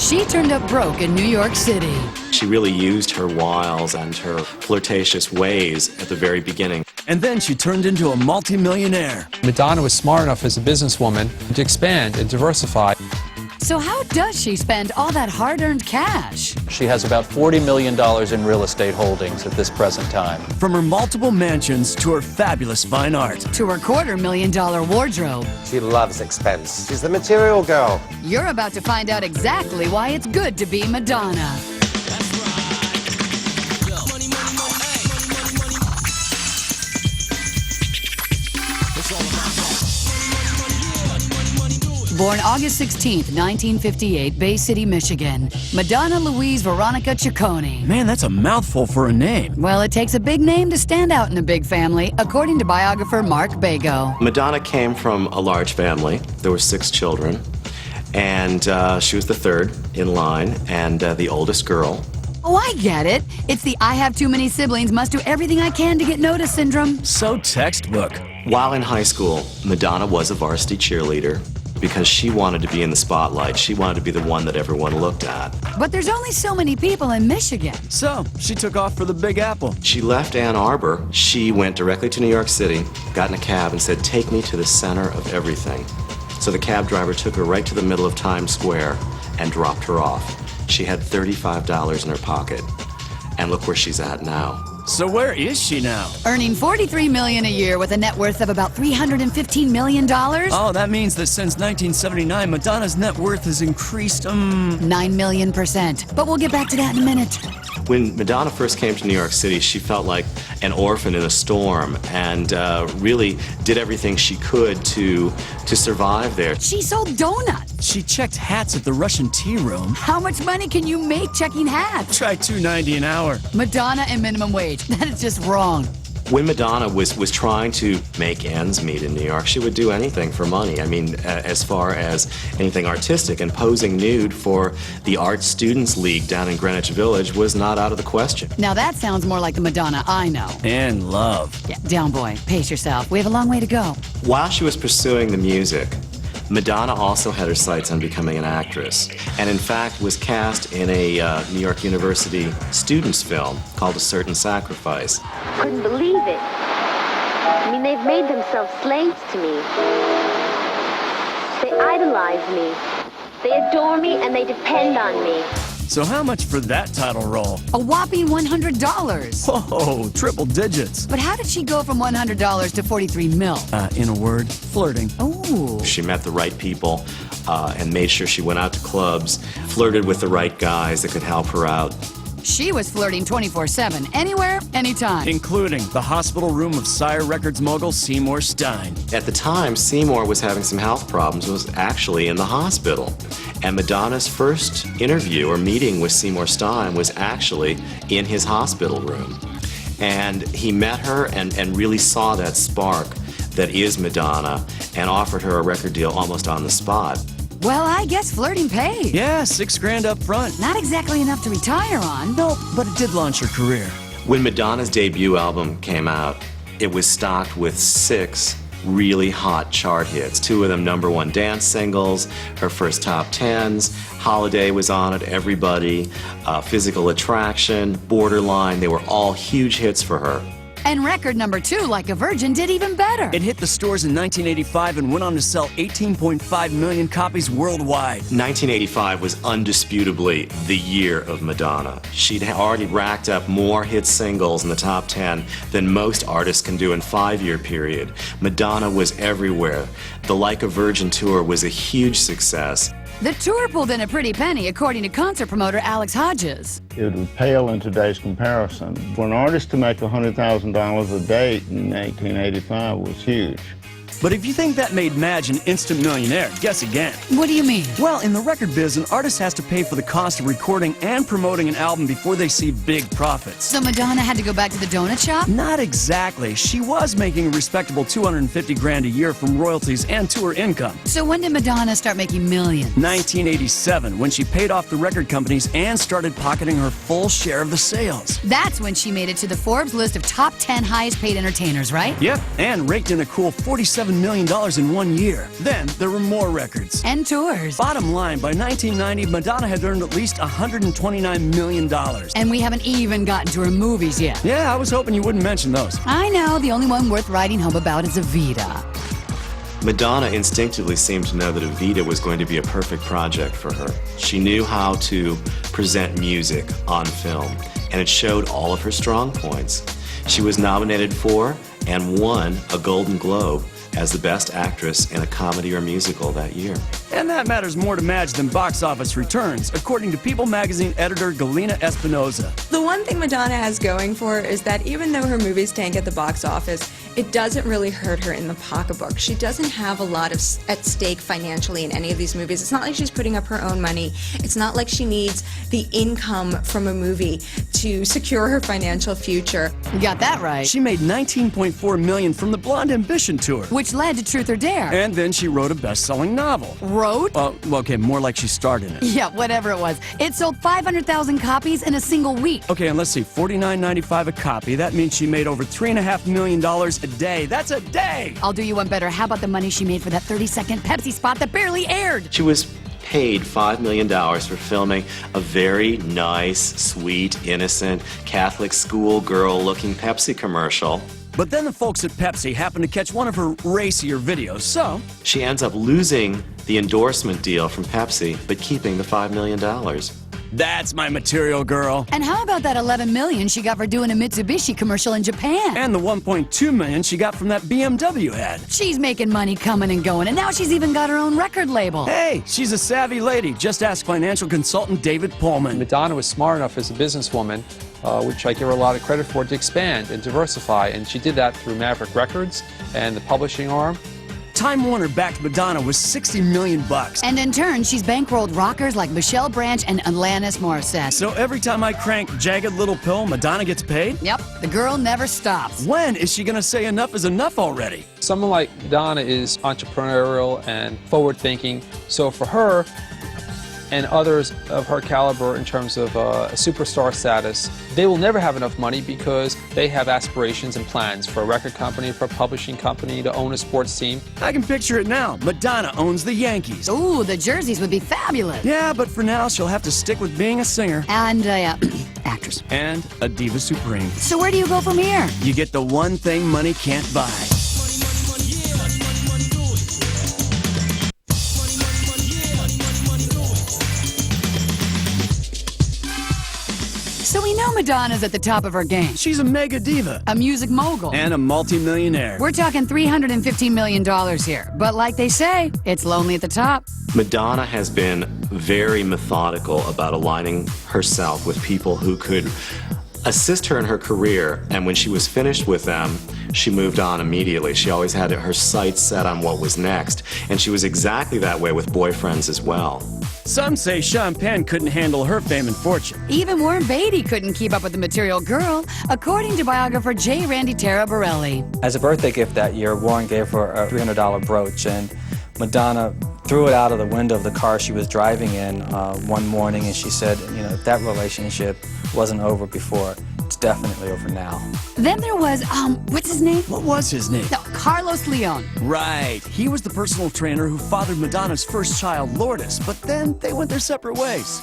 She turned up broke in New York City. She really used her wiles and her flirtatious ways at the very beginning. And then she turned into a multi-millionaire. Madonna was smart enough as a businesswoman to expand and diversify. So how does she spend all that hard-earned cash? She has about $40 million in real estate holdings at this present time. From her multiple mansions to her fabulous fine art. To her $250,000 wardrobe. She loves expense. She's the material girl. You're about to find out exactly why it's good to be Madonna. Born August 16th, 1958, Bay City, Michigan, Madonna Louise Veronica Ciccone. Man, that's a mouthful for a name. Well, it takes a big name to stand out in a big family, according to biographer Mark Bago. Madonna came from a large family. There were 6 children, and she was the third in line and the oldest girl. Oh, I get it. It's the I have too many siblings, must do everything I can to get noticed syndrome. So textbook. While in high school, Madonna was a varsity cheerleader because she wanted to be in the spotlight. She wanted to be the one that everyone looked at. But there's only so many people in Michigan. So she took off for the Big Apple. She left Ann Arbor. She went directly to New York City, got in a cab and said, "Take me to the center of everything." So the cab driver took her right to the middle of Times Square and dropped her off. She had $35 in her pocket. And look where she's at now. So where is she now? Earning $43 million a year with a net worth of about $315 million. Oh, that means that since 1979, Madonna's net worth has increased, 9 million%. But we'll get back to that in a minute. When Madonna first came to New York City, she felt like an orphan in a storm and really did everything she could to survive there. She sold donuts. She checked hats at the Russian tea room. How much money can you make checking hats? Try $2.90 an hour. Madonna and minimum wage. That is just wrong. When Madonna was trying to make ends meet in New York, she would do anything for money. I mean, as far as anything artistic, and posing nude for the Art Students League down in Greenwich Village was not out of the question. Now that sounds more like the Madonna I know. And love. Yeah, down boy, pace yourself. We have a long way to go. While she was pursuing the music, Madonna also had her sights on becoming an actress, and in fact was cast in a New York University students' film called A Certain Sacrifice. Couldn't believe it. I mean, they've made themselves slaves to me. They idolize me. They adore me and they depend on me. So how much for that title role? A whopping $100. Whoa, triple digits. But how did she go from $100 to 43 mil? In a word, flirting. Ooh. She met the right people and made sure she went out to clubs, flirted with the right guys that could help her out. She was flirting 24/7, anywhere, anytime. Including the hospital room of Sire Records mogul Seymour Stein. At the time, Seymour was having some health problems, was actually in the hospital. And Madonna's first interview or meeting with Seymour Stein was actually in his hospital room. And he met her and really saw that spark that is Madonna and offered her a record deal almost on the spot. Well, I guess flirting paid. Yeah, $6 grand up front. Not exactly enough to retire on. Nope, but it did launch her career. When Madonna's debut album came out, it was stocked with 6 really hot chart hits. 2 of them #1 dance singles, her first top 10s. Holiday was on it, Everybody, Physical Attraction, Borderline. They were all huge hits for her. And record #2, Like a Virgin, did even better. It hit the stores in 1985 and went on to sell 18.5 million copies worldwide. 1985 was undisputably the year of Madonna. She'd already racked up more hit singles in the top 10 than most artists can do in a 5-year period. Madonna was everywhere. The Like a Virgin tour was a huge success. The tour pulled in a pretty penny, according to concert promoter Alex Hodges. It would pale in today's comparison. For an artist to make $100,000 a date in 1985 was huge. But if you think that made Madge an instant millionaire, guess again. What do you mean? Well, in the record biz, an artist has to pay for the cost of recording and promoting an album before they see big profits. So Madonna had to go back to the donut shop? Not exactly. She was making a respectable $250 grand a year from royalties and tour income. So when did Madonna start making millions? 1987, when she paid off the record companies and started pocketing her full share of the sales. That's when she made it to the Forbes list of top 10 highest paid entertainers, right? Yep, and raked in a cool $47 $11 million in 1 year. Then there were more records. And tours. Bottom line, by 1990, Madonna had earned at least $129 million. And we haven't even gotten to her movies yet. Yeah, I was hoping you wouldn't mention those. I know, the only one worth writing home about is Evita. Madonna instinctively seemed to know that Evita was going to be a perfect project for her. She knew how to present music on film, and it showed all of her strong points. She was nominated for and won a Golden Globe as the Best Actress in a Comedy or Musical that year. And that matters more to Madge than box office returns, according to People magazine editor Galina Espinosa. The one thing Madonna has going for her is that even though her movies tank at the box office, it doesn't really hurt her in the pocketbook. She doesn't have a lot at stake financially in any of these movies. It's not like she's putting up her own money. It's not like she needs the income from a movie to secure her financial future. You got that right. She made $19.4 million from the Blonde Ambition tour. Which led to Truth or Dare. And then she wrote a best-selling novel. Wrote? Okay, more like she starred in it. Yeah, whatever it was. It sold 500,000 copies in a single week. Okay, and let's see, $49.95 a copy. That means she made over $3.5 million a day. That's a day! I'll do you one better. How about the money she made for that 30-second Pepsi spot that barely aired? She was paid $5 million for filming a very nice, sweet, innocent, Catholic schoolgirl-looking Pepsi commercial. But then the folks at Pepsi happened to catch one of her racier videos, so She ends up losing the endorsement deal from Pepsi, but keeping the $5 million. that's my material, girl. And how about that $11 million she got for doing a Mitsubishi commercial in Japan? And the $1.2 million she got from that BMW ad. She's making money coming and going, and now she's even got her own record label. Hey, she's a savvy lady. Just ask financial consultant David Pullman. Madonna was smart enough as a businesswoman, which I give her a lot of credit for, to expand and diversify, and she did that through Maverick Records and the publishing arm. Time Warner backed Madonna with $60 million. And in turn, she's bankrolled rockers like Michelle Branch and Alanis Morissette. So every time I crank Jagged Little Pill, Madonna gets paid? Yep, the girl never stops. When is she gonna say enough is enough already? Someone like Madonna is entrepreneurial and forward-thinking, so for her and others of her caliber in terms of superstar status, they will never have enough money because they have aspirations and plans for a record company, for a publishing company, to own a sports team. I can picture it now. Madonna owns the Yankees. Ooh, the jerseys would be fabulous. Yeah, but for now, she'll have to stick with being a singer. And actress. And a diva supreme. So where do you go from here? You get the one thing money can't buy. So we know Madonna's at the top of her game. She's a mega diva. A music mogul. And a multimillionaire. We're talking $315 million here. But like they say, it's lonely at the top. Madonna has been very methodical about aligning herself with people who could assist her in her career, and when she was finished with them, she moved on immediately. She always had her sights set on what was next, and she was exactly that way with boyfriends as well. Some say Sean Penn couldn't handle her fame and fortune. Even Warren Beatty couldn't keep up with the material girl, according to biographer J. Randy Taraborelli. As a birthday gift that year, Warren gave her a $300 brooch, and Madonna threw it out of the window of the car she was driving in one morning, and she said, you know, that relationship wasn't over before. It's definitely over now. Then there was, what's his name? What was his name? No, Carlos Leon. Right. He was the personal trainer who fathered Madonna's first child, Lourdes, but then they went their separate ways.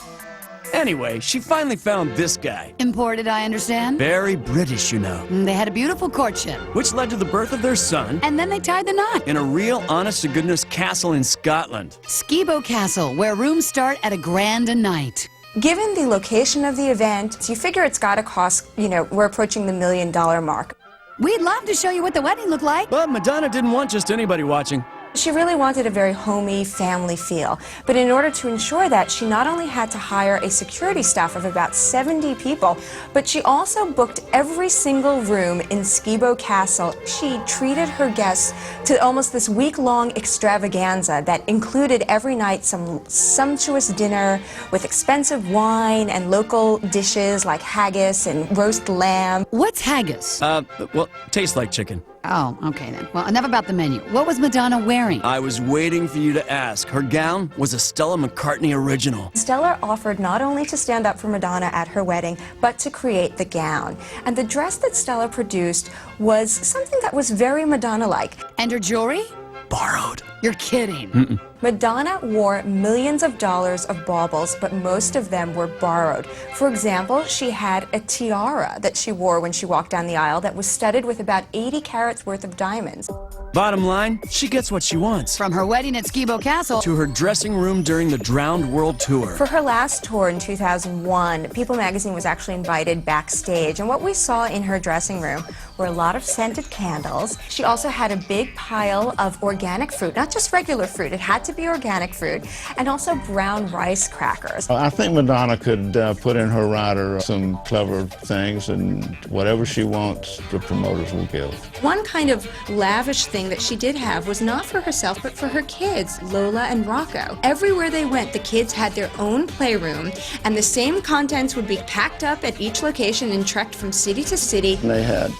Anyway, she finally found this guy. Imported, I understand. Very British, you know. They had a beautiful courtship. Which led to the birth of their son. And then they tied the knot. In a real, honest-to-goodness castle in Scotland. Skibo Castle, where rooms start at $1,000 a night. Given the location of the event, you figure it's got to cost, we're approaching the $1 million mark. We'd love to show you what the wedding looked like. But Madonna didn't want just anybody watching. She really wanted a very homey family feel, but in order to ensure that, she not only had to hire a security staff of about 70 people, but she also booked every single room in Skibo Castle. She treated her guests to almost this week-long extravaganza that included every night some sumptuous dinner with expensive wine and local dishes like haggis and roast lamb. What's haggis? Well, tastes like chicken. Oh, okay then. Well, enough about the menu. What was Madonna wearing? I was waiting for you to ask. Her gown was a Stella McCartney original. Stella offered not only to stand up for Madonna at her wedding, but to create the gown. And the dress that Stella produced was something that was very Madonna-like. And her jewelry? Borrowed. You're kidding. Madonna wore millions of dollars of baubles, but most of them were borrowed. For example, she had a tiara that she wore when she walked down the aisle that was studded with about 80 carats worth of diamonds. Bottom line, she gets what she wants. From her wedding at Skibo Castle To her dressing room during the Drowned World Tour. For her last tour in 2001, People magazine was actually invited backstage, and what we saw in her dressing room were a lot of scented candles. She also had a big pile of organic fruit, not just regular fruit, it had to be organic fruit, and also brown rice crackers. I think Madonna could put in her rider some clever things, and whatever she wants, the promoters will give. One kind of lavish thing that she did have was not for herself, but for her kids, Lola and Rocco. Everywhere they went, the kids had their own playroom, and the same contents would be packed up at each location and trekked from city to city. And they had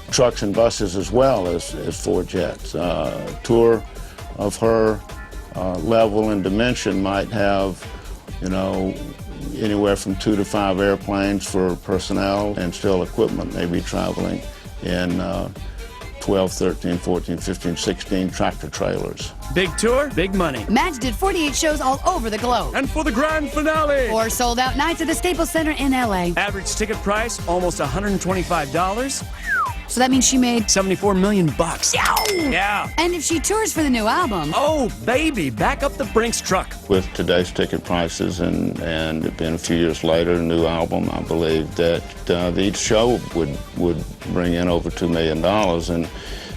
trucks and buses as well as 4 jets. Tour of her level and dimension might have, you know, anywhere from 2 to 5 airplanes for personnel, and still equipment may be traveling in 12, 13, 14, 15, 16 tractor trailers. Big tour, big money. Madge did 48 shows all over the globe. And for the grand finale! 4 sold-out nights at the Staples Center in L.A. Average ticket price, almost $125. So that means she made... $74 million. Yeah. And if she tours for the new album... Oh, baby, back up the Brinks truck. With today's ticket prices and it being a few years later, a new album, I believe that each show would bring in over $2 million, and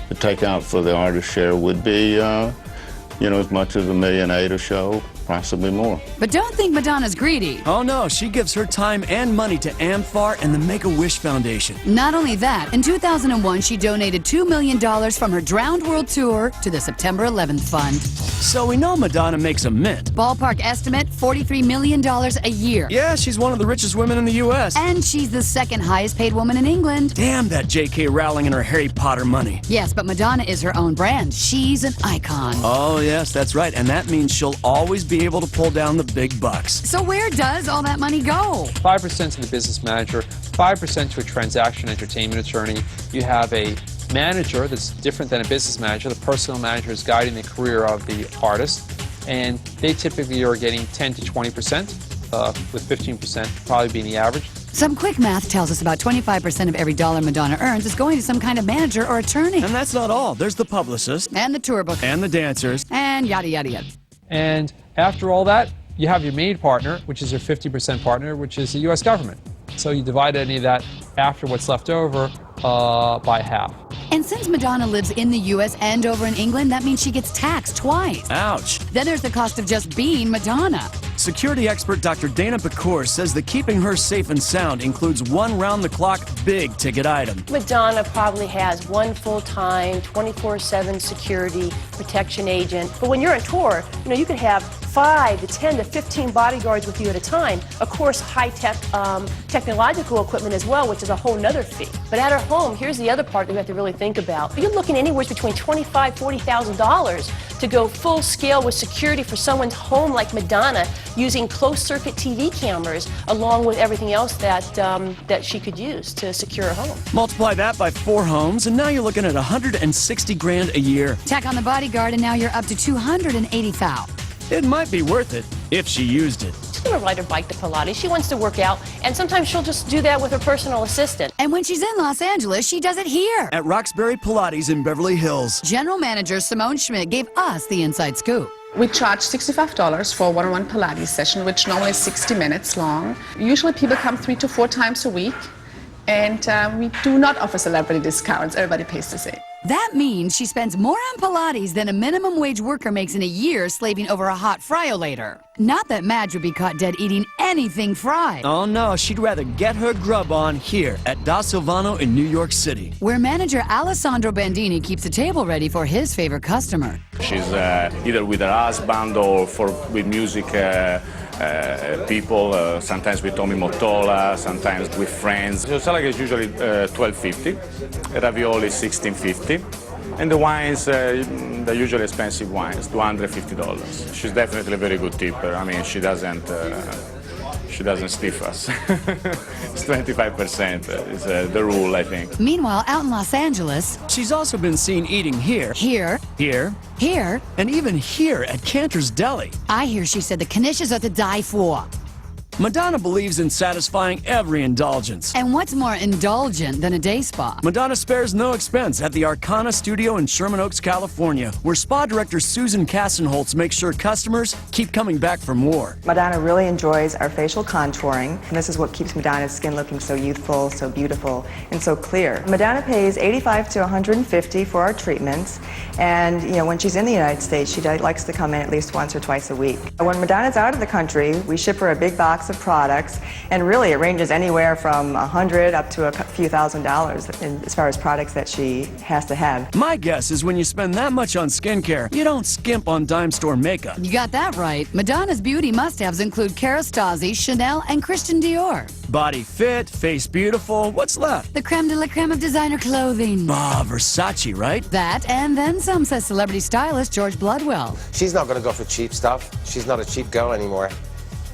the takeout for the artist share would be, you know, as much as $1.8 million a show, possibly more. But don't think Madonna's greedy. Oh no, she gives her time and money to AmFAR and the Make-A-Wish Foundation. Not only that, in 2001, she donated $2 million from her Drowned World Tour to the September 11th Fund. So we know Madonna makes a mint. Ballpark estimate, $43 million a year. Yeah, she's one of the richest women in the U.S. And she's the second highest paid woman in England. Damn that J.K. Rowling and her Harry Potter money. Yes, but Madonna is her own brand. She's an icon. Oh yes, that's right, and that means she'll always be able to pull down the big bucks. So where does all that money go? 5% to the business manager, 5% to a transaction entertainment attorney. You have a manager that's different than a business manager. The personal manager is guiding the career of the artist, and they typically are getting 10 to 20%, with 15% probably being the average. Some quick math tells us about 25% of every dollar Madonna earns is going to some kind of manager or attorney. And that's not all. There's the publicist. And the tour book. And the dancers. And yada, yada, yada. And after all that, you have your main partner, which is your 50% partner, which is the U.S. government. So you divide any of that after what's left over by half. And since Madonna lives in the U.S. and over in England, that means she gets taxed twice. Ouch. Then there's the cost of just being Madonna. Security expert Dr. Dana Bacour says that keeping her safe and sound includes one round-the-clock big-ticket item. Madonna probably has one full-time, 24/7 security protection agent. But when you're on tour, you know, you could have 5 to 10 to 15 bodyguards with you at a time. Of course, high-tech technological equipment as well, which is a whole nother fee. But at her home, here's the other part that we have to really think about. You're looking anywhere between $25,000, $40,000 to go full scale with security for someone's home like Madonna, using closed-circuit TV cameras along with everything else that she could use to secure her home. Multiply that by 4 homes, and now you're looking at $160,000 a year. Tack on the bodyguard, and now you're up to $280,000. It might be worth it if she used it. She's going to ride her bike to Pilates. She wants to work out, and sometimes she'll just do that with her personal assistant. And when she's in Los Angeles, she does it here. At Roxbury Pilates in Beverly Hills. General Manager Simone Schmidt gave us the inside scoop. We charge $65 for a one-on-one Pilates session, which normally is 60 minutes long. Usually people come 3 to 4 times a week, and we do not offer celebrity discounts. Everybody pays the same. That means she spends more on Pilates than a minimum wage worker makes in a year slaving over a hot fryolator. Not that Madge would be caught dead eating anything fried. Oh no, she'd rather get her grub on here at Da Silvano in New York City, where manager Alessandro Bandini keeps a table ready for his favorite customer. She's either with her husband or with music people, sometimes with Tommy Mottola, sometimes with friends. So salad is usually $12.50, ravioli $16.50, and the wines, they're usually expensive wines, $250. She's definitely a very good tipper. I mean, she doesn't stiff us. It's 25% is the rule, I think. Meanwhile, out in Los Angeles, she's also been seen eating here, here, and even here at Cantor's Deli. I hear she said the knishes are to die for. Madonna believes in satisfying every indulgence. And what's more indulgent than a day spa? Madonna spares no expense at the Arcana Studio in Sherman Oaks, California, where spa director Susan Kassenholtz makes sure customers keep coming back for more. Madonna really enjoys our facial contouring, and this is what keeps Madonna's skin looking so youthful, so beautiful, and so clear. Madonna pays $85 to $150 for our treatments, and when she's in the United States, she likes to come in at least once or twice a week. When Madonna's out of the country, we ship her a big box of products, and really it ranges anywhere from $100 up to a few $1,000s as far as products that she has to have. My guess is when you spend that much on skincare, you don't skimp on dime store makeup. You got that right. Madonna's beauty must-haves include Kerastase, Chanel, and Christian Dior. Body fit, face beautiful, what's left? The creme de la creme of designer clothing. Ah, Versace, right? That and then some, says celebrity stylist George Bloodwell. She's not going to go for cheap stuff. She's not a cheap girl anymore.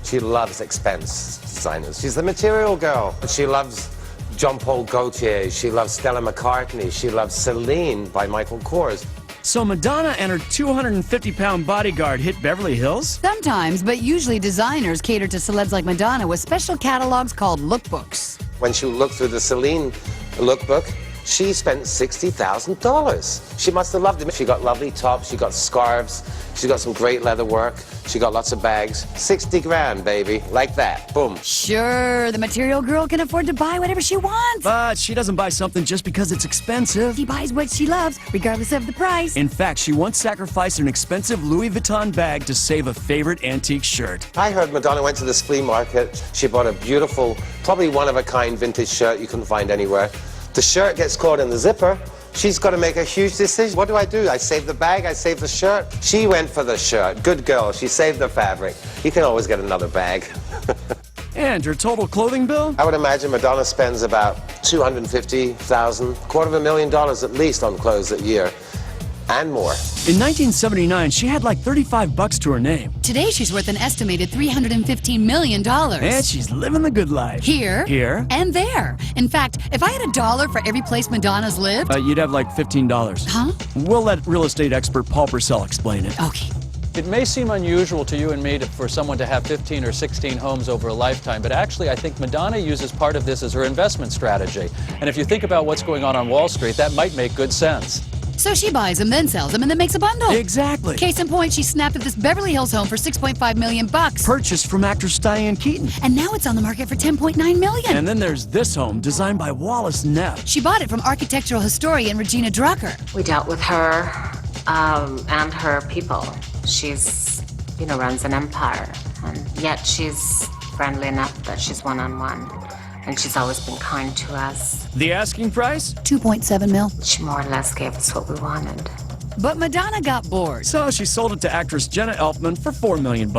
She loves expense designers. She's the material girl. She loves Jean Paul Gaultier. She loves Stella McCartney. She loves Celine by Michael Kors. So Madonna and her 250-pound bodyguard hit Beverly Hills? Sometimes, but usually designers cater to celebs like Madonna with special catalogs called lookbooks. When she looked through the Celine lookbook, she spent $60,000. She must have loved it. She got lovely tops, she got scarves, she got some great leather work, she got lots of bags. 60 grand, baby, like that, boom. Sure, the material girl can afford to buy whatever she wants. But she doesn't buy something just because it's expensive. She buys what she loves, regardless of the price. In fact, she once sacrificed an expensive Louis Vuitton bag to save a favorite antique shirt. I heard Madonna went to this flea market. She bought a beautiful, probably one-of-a-kind vintage shirt you couldn't find anywhere. The shirt gets caught in the zipper. She's got to make a huge decision. What do? I save the bag, I save the shirt. She went for the shirt. Good girl. She saved the fabric. You can always get another bag. And her total clothing bill? I would imagine Madonna spends about $250,000, $250,000 at least on clothes a year. And more. In 1979, she had like $35 to her name. Today, she's worth an estimated $315 million. And she's living the good life. Here. And there. In fact, if I had $1 for every place Madonna's lived... you'd have like $15. Huh? We'll let real estate expert Paul Purcell explain it. Okay. It may seem unusual to you and me for someone to have 15 or 16 homes over a lifetime, but actually I think Madonna uses part of this as her investment strategy. And if you think about what's going on Wall Street, that might make good sense. So she buys them, then sells them, and then makes a bundle. Exactly. Case in point, she snapped at this Beverly Hills home for $6.5 million. Purchased from actress Diane Keaton. And now it's on the market for $10.9 million. And then there's this home, designed by Wallace Neff. She bought it from architectural historian Regina Drucker. We dealt with her and her people. She's, runs an empire, and yet she's friendly enough that she's one-on-one. And she's always been kind to us. The asking price? $2.7 million. She more or less gave us what we wanted. But Madonna got bored. So she sold it to actress Jenna Elfman for $4 million,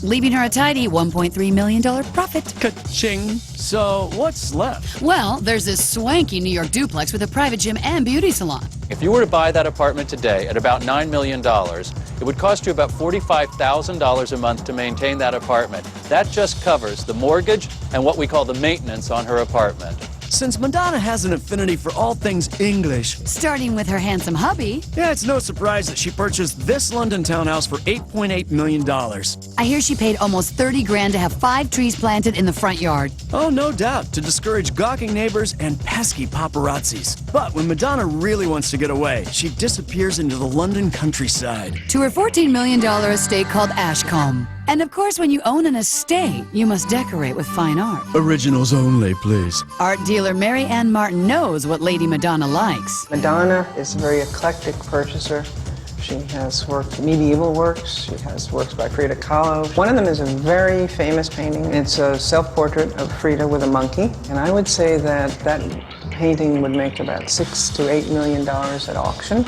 leaving her a tidy $1.3 million profit. Ka-ching. So what's left? Well, there's this swanky New York duplex with a private gym and beauty salon. If you were to buy that apartment today at about $9 million, it would cost you about $45,000 a month to maintain that apartment. That just covers the mortgage and what we call the maintenance on her apartment. Since Madonna has an affinity for all things English, starting with her handsome hubby, yeah, it's no surprise that she purchased this London townhouse for $8.8 million. I hear she paid almost 30 grand to have 5 trees planted in the front yard. Oh, no doubt, to discourage gawking neighbors and pesky paparazzis. But when Madonna really wants to get away, she disappears into the London countryside. To her $14 million estate called Ashcombe. And of course, when you own an estate, you must decorate with fine art. Originals only, please. Art dealer Mary Ann Martin knows what Lady Madonna likes. Madonna is a very eclectic purchaser. She has worked medieval works. She has works by Frida Kahlo. One of them is a very famous painting. It's a self-portrait of Frida with a monkey. And I would say that that painting would make about $6 to $8 million at auction.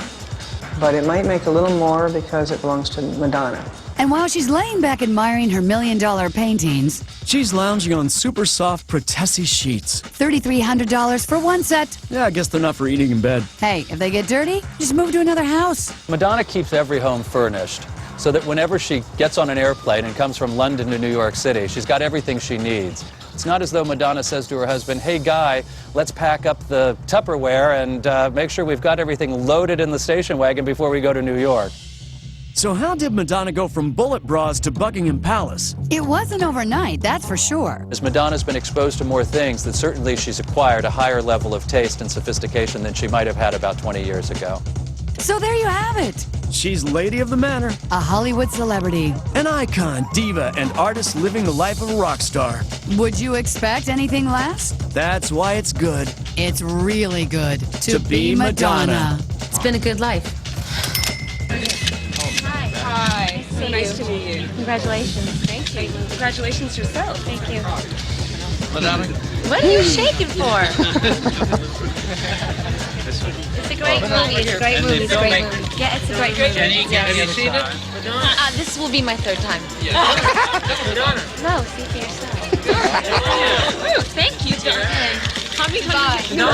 But it might make a little more because it belongs to Madonna. And while she's laying back admiring her $1 million paintings, she's lounging on super soft Protesi sheets. $3,300 for one set. Yeah, I guess they're not for eating in bed. Hey, if they get dirty, just move to another house. Madonna keeps every home furnished so that whenever she gets on an airplane and comes from London to New York City, she's got everything she needs. It's not as though Madonna says to her husband, hey, Guy, let's pack up the Tupperware and make sure we've got everything loaded in the station wagon before we go to New York. So how did Madonna go from bullet bras to Buckingham Palace? It wasn't overnight, that's for sure. As Madonna's been exposed to more things, that certainly she's acquired a higher level of taste and sophistication than she might have had about 20 years ago. So there you have it. She's Lady of the Manor. A Hollywood celebrity. An icon, diva, and artist living the life of a rock star. Would you expect anything less? That's why it's good. It's really good to be Madonna. It's been a good life. Hi. So nice to meet you. Congratulations. Thank you. Congratulations yourself. Thank you. Madonna? What are you shaking for? It's a great movie. It's a great movie. It's a great movie. Yeah, it's a great movie. Have you seen it? This will be my third time. No, see for yourself. Thank you, John. Bye. No.